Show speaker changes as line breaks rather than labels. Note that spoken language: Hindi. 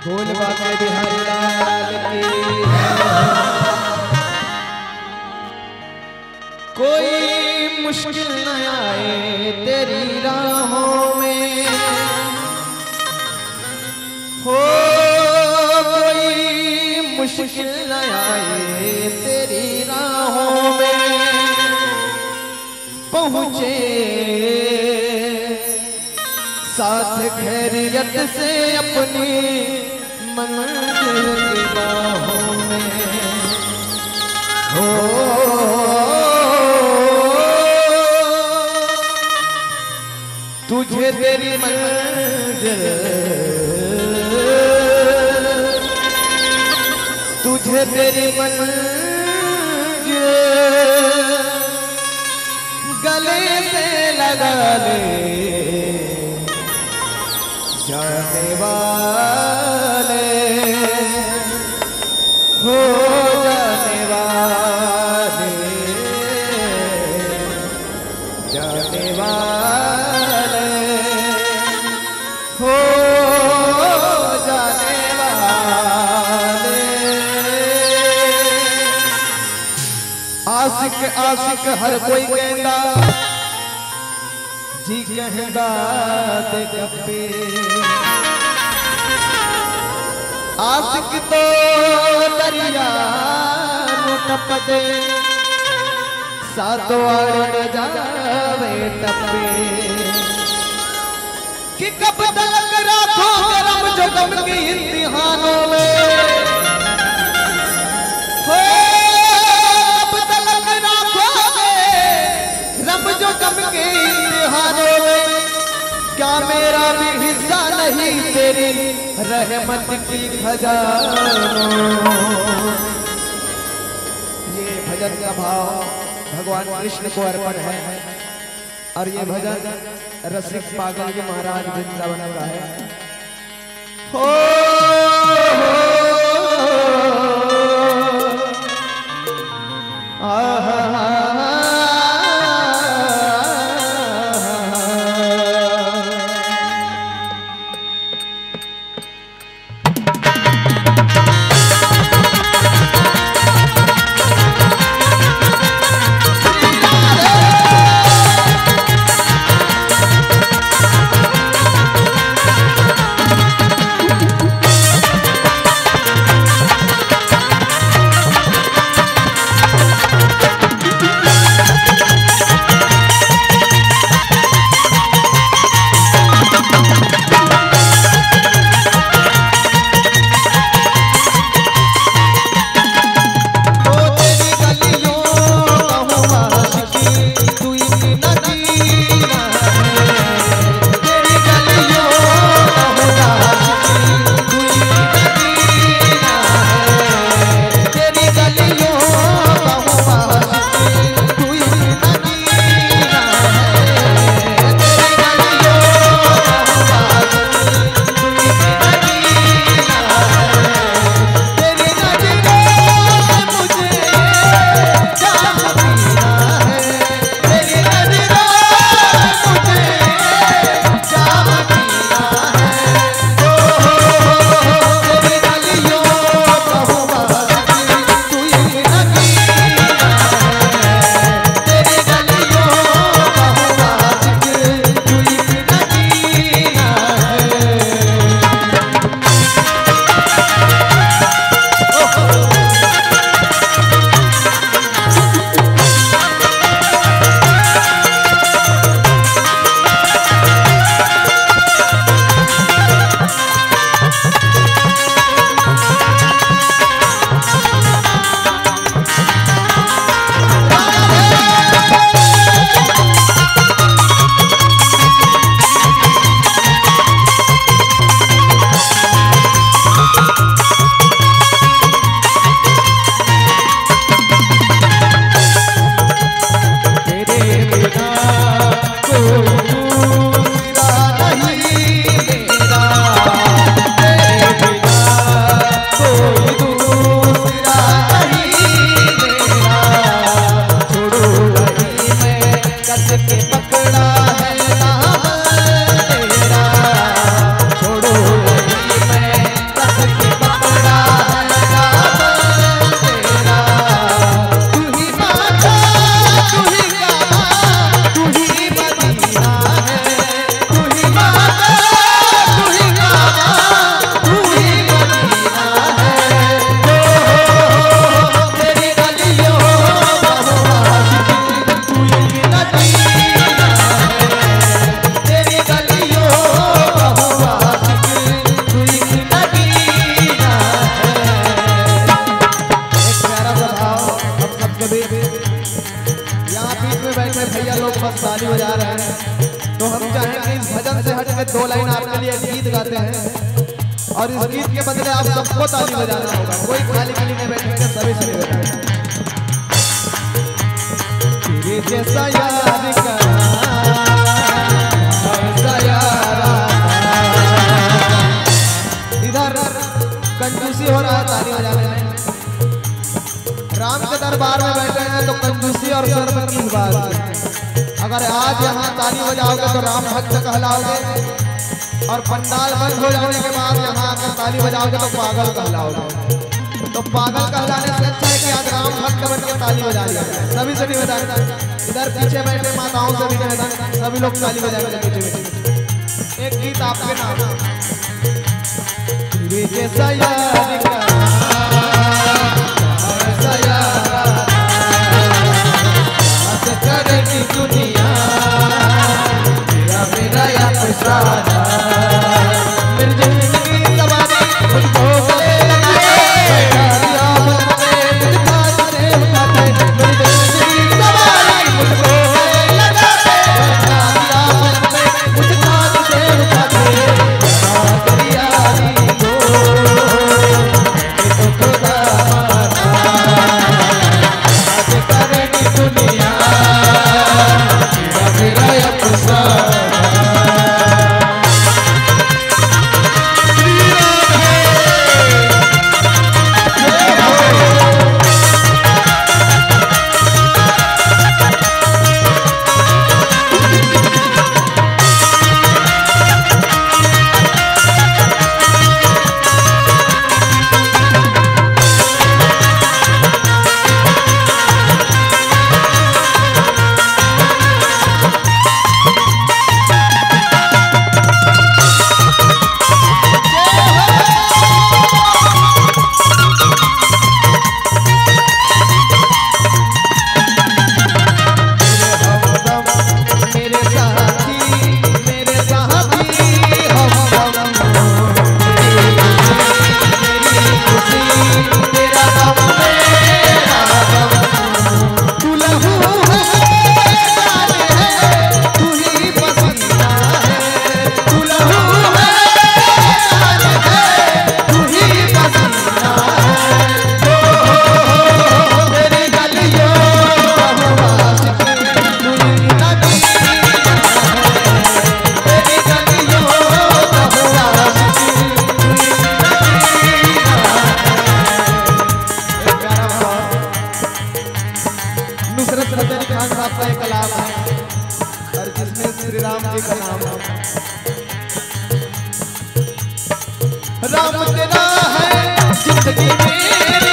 भोल बाबा बिहारी लाल की कोई मुश्किल न आए तेरी राहों में हो, कोई मुश्किल न आए तेरी राहों में पहुँचे साथ खैरियत से अपनी मंजिल की राहों में हो। तुझे तेरी मंजिल, तुझे तेरी मंजिल गले से लगा ले जाने वाले हो, जाने वाले, जाने वाले हो, जाने वाले। आशिक आशिक हर कोई कहता जी कहता ते कपे, आशिक तो दरिया नु टपदे सातो आड़ जावे टपे कि कब तक राखो गरम जो गम के इम्तिहानों में हो, कब तक राखोगे रब जो गम के इम्तिहानों में। क्या मेरा भी हिस्सा नहीं तेरी रहमत की खजानों। ये भजन का भाव भगवान कृष्ण को अर्पण है और ये भजन रसिक पागल के महाराज वृंदावन का है। 2 लाइन आपके लिए गीत गाते हैं और इस गीत के बदले आप सबको ताली बजाना होगा, कोई खाली खाली नहीं बैठेंगे, सभी सभी बजाएंगे। तेरे जैसा यार का इधर कंजूसी हो रहा है ताली बजाने में। राम के दरबार में बैठे हैं तो कंजूसी और शर्म की बात है। अगर आज यहाँ ताली बजाओगे तो राम भक्त कहलाओगे और पंडाल बंद हो जाने के बाद यहाँ आकर ताली बजाओगे तो पागल कहलाओगे। तो पागल कहलाने से अच्छा है कि आज राम भक्त बन के ताली बजा लिया जाए। सभी से निवेदन, इधर पीछे बैठे माताओं से भी निवेदन, सभी लोग ताली बजाएंगे पीछे बैठे। एक गीत आपके नाम, तेरे जैसा यार का करेगी दुनिया, तेरा मेरा या फसाना, मेरी जिंदगी सवारी मुझको गले लगाए, बैठा मन में मुझ पास से उठाते, मेरी जिंदगी सवारी मुझको गले लगाए, बैठा मन में मुझ पास से उठाते, तेरी यारी को तो खुदा करेगी दुनिया, मेरा या फसाना। खान साहब का एक कलाम है और जिसमें श्री राम जी का नाम है। राम तेरा है जिंदगी मेरी